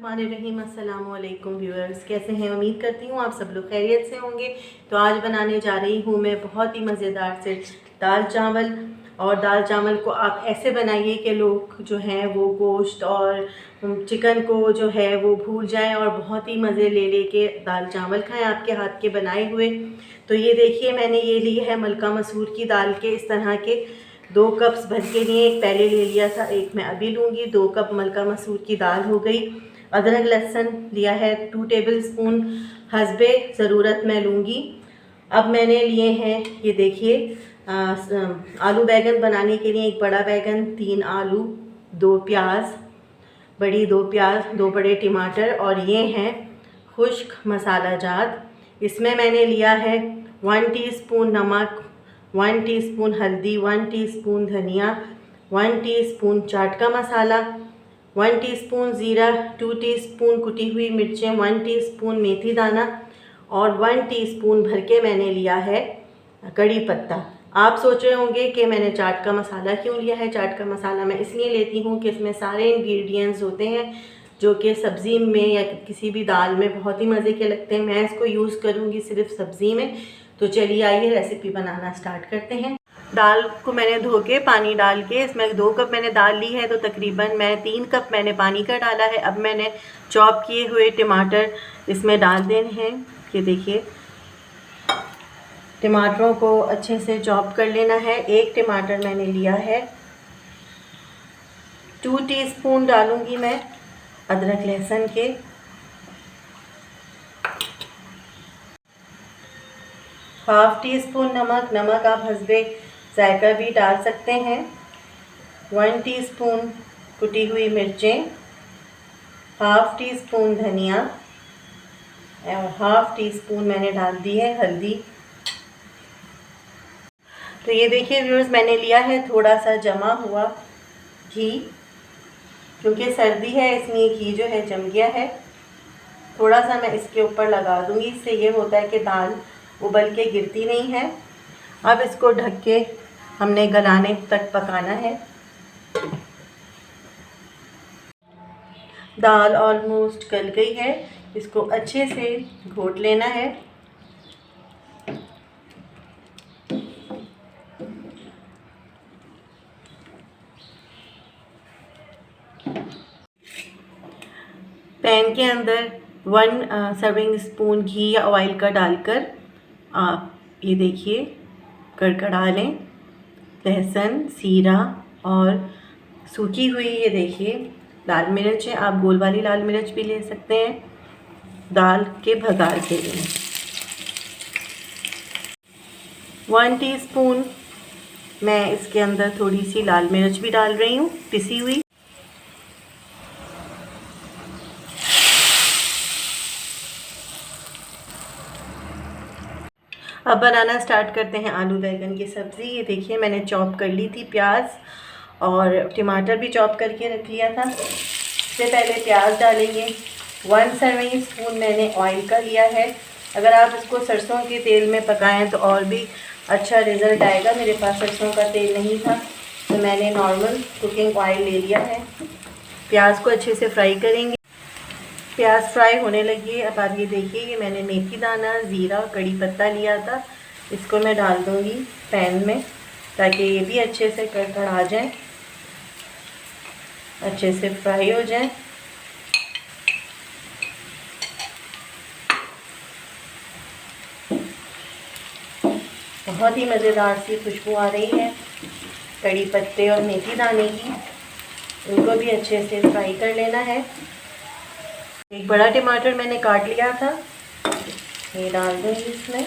बिस्मिल्लाहिर्रहमानिर्रहीम। अस्सलाम वालेकुम व्यूअर्स, कैसे हैं? उम्मीद करती हूँ आप सब लोग खैरियत से होंगे। तो आज बनाने जा रही हूँ मैं बहुत ही मज़ेदार से दाल चावल। और दाल चावल को आप ऐसे बनाइए कि लोग जो हैं वो गोश्त और चिकन को जो है वो भूल जाएं और बहुत ही मज़े ले के दाल चावल खाएं आपके हाथ के बनाए हुए। तो ये देखिए, मैंने ये ली है मलका मसूर की दाल के इस तरह के 2 कप्स भर के लिए। एक पहले ले लिया था, एक मैं अभी लूँगी। 2 कप मलका मसूर की दाल हो गई। अदरक लहसुन लिया है 2 टेबल स्पून, हस्बे ज़रूरत मैं लूँगी। अब मैंने लिए हैं, ये देखिए, आलू बैंगन बनाने के लिए 1 बड़ा बैंगन, 3 आलू, 2 प्याज, 2 प्याज, 2 बड़े टमाटर, और ये हैं खुश्क मसाला जात। इसमें मैंने लिया है 1 टीस्पून नमक, 1 टीस्पून हल्दी, 1 टीस्पून धनिया, 1 टीस्पून चाट का मसाला, 1 टीस्पून ज़ीरा, 2 टीस्पून कुटी हुई मिर्चें, 1 टीस्पून मेथी दाना और 1 टीस्पून भर के मैंने लिया है कड़ी पत्ता। आप सोच रहे होंगे कि मैंने चाट का मसाला क्यों लिया है। चाट का मसाला मैं इसलिए लेती हूँ कि इसमें सारे इंग्रेडिएंट्स होते हैं जो कि सब्ज़ी में या किसी भी दाल में बहुत ही मज़े के लगते हैं। मैं इसको यूज़ करूँगी सिर्फ सब्ज़ी में। तो चलिए आइए रेसिपी बनाना स्टार्ट करते हैं। दाल को मैंने धो के पानी डाल के, इसमें 2 कप मैंने दाल ली है तो तकरीबन मैं 3 कप मैंने पानी का डाला है। अब मैंने चॉप किए हुए टमाटर इसमें डाल देने हैं। ये देखिए, टमाटरों को अच्छे से चॉप कर लेना है। 1 टमाटर मैंने लिया है। 2 टीस्पून डालूंगी मैं अदरक लहसुन के, हाफ टी स्पून नमक, नमक आप हस्बे जायका भी डाल सकते हैं। 1 टीस्पून कुटी हुई मिर्चें, हाफ टी स्पून धनिया और हाफ टी स्पून मैंने डाल दी है हल्दी। तो ये देखिए व्यूअर्स, मैंने लिया है थोड़ा सा जमा हुआ घी, क्योंकि सर्दी है इसलिए घी जो है जम गया है। थोड़ा सा मैं इसके ऊपर लगा दूंगी, इससे ये होता है कि दाल उबल के गिरती नहीं है। अब इसको ढक के हमने गलाने तक पकाना है। दाल ऑलमोस्ट गल गई है, इसको अच्छे से घोट लेना है। पैन के अंदर 1 सर्विंग स्पून घी या ऑयल का डालकर आप ये देखिए कड़कड़ा लें। लहसुन, जीरा और सूखी हुई ये देखिए लाल मिर्च है, आप गोल वाली लाल मिर्च भी ले सकते हैं। दाल के भगार के लिए 1 टीस्पून मैं इसके अंदर थोड़ी सी लाल मिर्च भी डाल रही हूँ, पिसी हुई। अब बनाना स्टार्ट करते हैं आलू बैंगन की सब्ज़ी। ये देखिए, मैंने चॉप कर ली थी प्याज और टमाटर भी चॉप करके रख लिया था। इससे पहले प्याज डालेंगे। 1 सर्विंग स्पून मैंने ऑयल का लिया है। अगर आप इसको सरसों के तेल में पकाएं तो और भी अच्छा रिज़ल्ट आएगा। मेरे पास सरसों का तेल नहीं था तो मैंने नॉर्मल कुकिंग ऑयल ले लिया है। प्याज को अच्छे से फ्राई करेंगे। प्याज फ्राई होने लगी है। अब आप ये देखिए, ये मैंने मेथी दाना, ज़ीरा, कड़ी पत्ता लिया था, इसको मैं डाल दूँगी पैन में ताकि ये भी अच्छे से कड़कड़ा जाए, अच्छे से फ्राई हो जाए। बहुत ही मज़ेदार सी खुशबू आ रही है कड़ी पत्ते और मेथी दाने की। इनको भी अच्छे से फ्राई कर लेना है। 1 बड़ा टमाटर मैंने काट लिया था, ये डाल दूँगी इसमें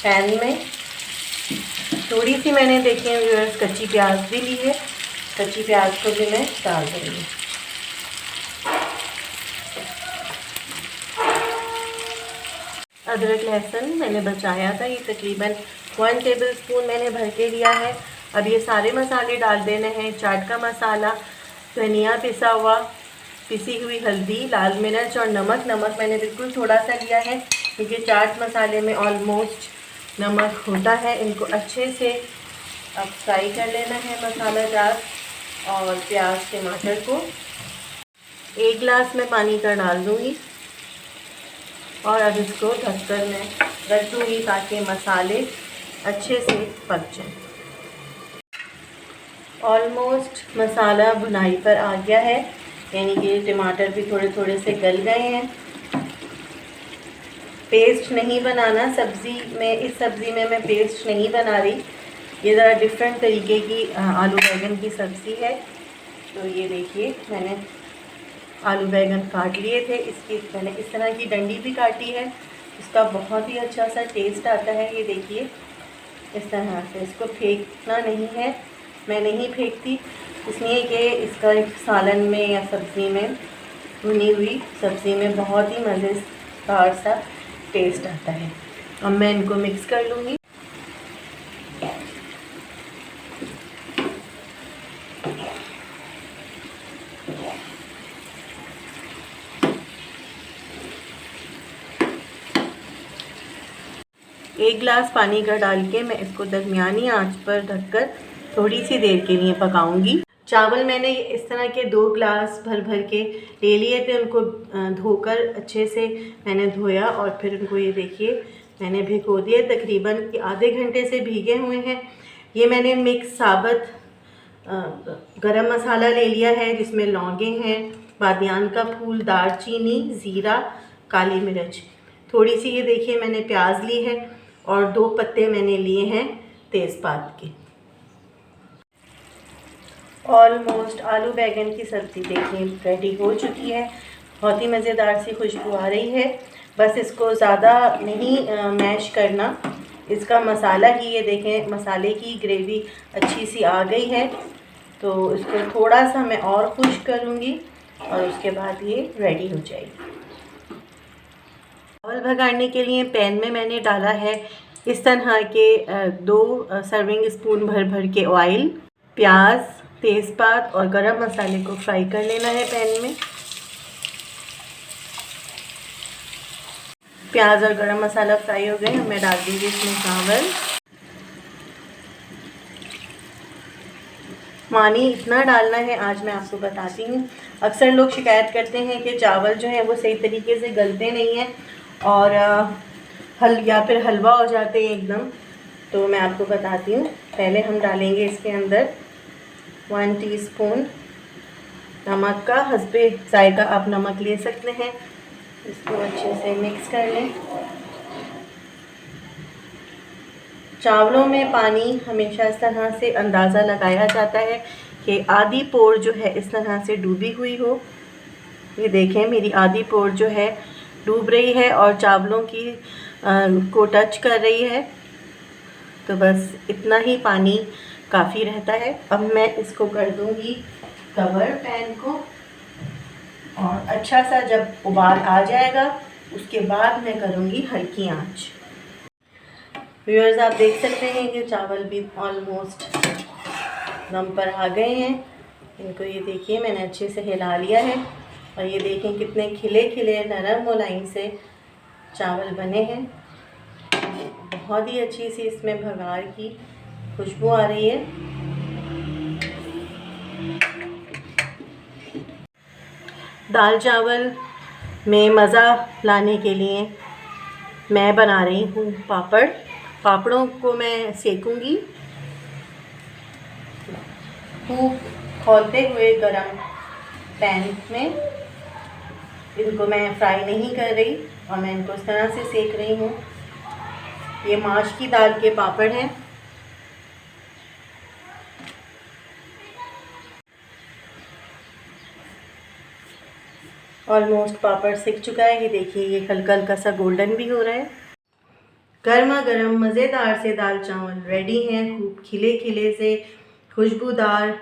पैन में। थोड़ी सी मैंने देखिए व्यूअर्स कच्ची प्याज भी ली है, कच्ची प्याज को भी मैं डाल दूँगी। अदरक लहसुन मैंने बचाया था, ये तकरीबन 1 टेबल स्पून मैंने भर के लिया है। अब ये सारे मसाले डाल देने हैं। चाट का मसाला, धनिया पिसा हुआ, पिसी हुई हल्दी, लाल मिर्च और नमक। नमक मैंने बिल्कुल थोड़ा सा लिया है क्योंकि चाट मसाले में ऑलमोस्ट नमक होता है। इनको अच्छे से अब फ्राई कर लेना है मसाला जात और प्याज टमाटर को। 1 गिलास मैं पानी का डाल दूँगी और अब इसको ढककर मैं रख दूँगी ताकि मसाले अच्छे से पक जाएं। ऑलमोस्ट मसाला भुनाई पर आ गया है, यानी कि टमाटर भी थोड़े थोड़े से गल गए हैं। पेस्ट नहीं बनाना सब्ज़ी में, इस सब्ज़ी में मैं पेस्ट नहीं बना रही। ये ज़रा डिफरेंट तरीके की आलू बैंगन की सब्ज़ी है। तो ये देखिए मैंने आलू बैंगन काट लिए थे, इसकी मैंने इस तरह की डंडी भी काटी है। इसका बहुत ही अच्छा सा टेस्ट आता है। ये देखिए इस तरह से, इसको फेंकना नहीं है, मैं नहीं फेंकती, इसलिए कि इसका एक सालन में या सब्ज़ी में, भुनी हुई सब्ज़ी में बहुत ही मज़ेदार सा टेस्ट आता है। अब मैं इनको मिक्स कर लूँगी। एक गिलास पानी का डाल के मैं इसको दरमियानी आंच पर ढककर थोड़ी सी देर के लिए पकाऊंगी। चावल मैंने इस तरह के 2 गिलास भर भर के ले लिए थे। उनको धोकर अच्छे से मैंने धोया और फिर उनको ये देखिए मैंने भिगो दिए, तकरीबन आधे घंटे से भीगे हुए हैं। ये मैंने मिक्स साबुत गरम मसाला ले लिया है, जिसमें लौंगे हैं, बादियान का फूल, दालचीनी, ज़ीरा, काली मिर्च, थोड़ी सी ये देखिए मैंने प्याज ली है और 2 पत्ते मैंने लिए हैं तेज़पात के। ऑलमोस्ट आलू बैंगन की सब्ज़ी देखिए रेडी हो चुकी है। बहुत ही मज़ेदार सी खुशबू आ रही है। बस इसको ज़्यादा नहीं मैश करना, इसका मसाला ही ये देखें, मसाले की ग्रेवी अच्छी सी आ गई है। तो इसको थोड़ा सा मैं और खुश्क करूँगी और उसके बाद ये रेडी हो जाएगी। चावल भगाड़ने के लिए पैन में मैंने डाला है इस तरह के 2 सर्विंग स्पून भर भर के ऑयल। प्याज, तेज़पात और गरम मसाले को फ्राई कर लेना है पैन में। प्याज और गरम मसाला फ्राई हो गए, मैं डाल दूँगी इसमें चावल। पानी इतना डालना है, आज मैं आपको बताती हूँ। अक्सर लोग शिकायत करते हैं कि चावल जो है वो सही तरीके से गलते नहीं हैं और या फिर हलवा हो जाते हैं एकदम। तो मैं आपको बताती हूँ। पहले हम डालेंगे इसके अंदर 1 टीस्पून नमक का, हस्बे जायका आप नमक ले सकते हैं। इसको अच्छे से मिक्स कर लें। चावलों में पानी हमेशा इस तरह से अंदाज़ा लगाया जाता है कि आधी पोर जो है इस तरह से डूबी हुई हो। ये देखें मेरी आधी पोर जो है डूब रही है और चावलों की को टच कर रही है। तो बस इतना ही पानी काफ़ी रहता है। अब मैं इसको कर दूंगी कवर पैन को और अच्छा सा जब उबाल आ जाएगा उसके बाद मैं करूँगी हल्की आंच। व्यूअर्स आप देख सकते हैं कि चावल भी ऑलमोस्ट दम पर आ गए हैं। इनको ये देखिए मैंने अच्छे से हिला लिया है और ये देखें कितने खिले खिले नरम मुलायम से चावल बने हैं। बहुत ही अच्छी सी इसमें भगार की खुशबू आ रही है। दाल चावल में मज़ा लाने के लिए मैं बना रही हूँ पापड़। पापड़ों को मैं सेकूँगी खूब खौलते हुए गरम पैन में। इनको मैं फ्राई नहीं कर रही और मैं इनको इस तरह से सेक रही हूँ। ये माश की दाल के पापड़ हैं। ऑलमोस्ट पापड़ सिक चुका है। ये देखिए ये हल्का हल्का सा गोल्डन भी हो रहा है। गर्मा गर्म मज़ेदार से दाल चावल रेडी हैं। खूब खिले खिले से खुशबूदार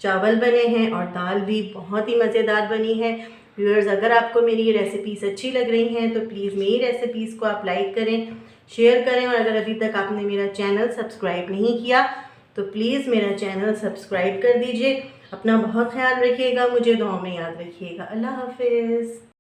चावल बने हैं और दाल भी बहुत ही मज़ेदार बनी है। व्यूअर्स अगर आपको मेरी ये रेसिपीज़ अच्छी लग रही हैं तो प्लीज़ मेरी रेसिपीज़ को आप लाइक करें, शेयर करें और अगर अभी तक आपने मेरा चैनल सब्सक्राइब नहीं किया तो प्लीज़ मेरा चैनल सब्सक्राइब कर दीजिए। अपना बहुत ख्याल रखिएगा, मुझे दुआ में याद रखिएगा। अल्लाह हाफिज़।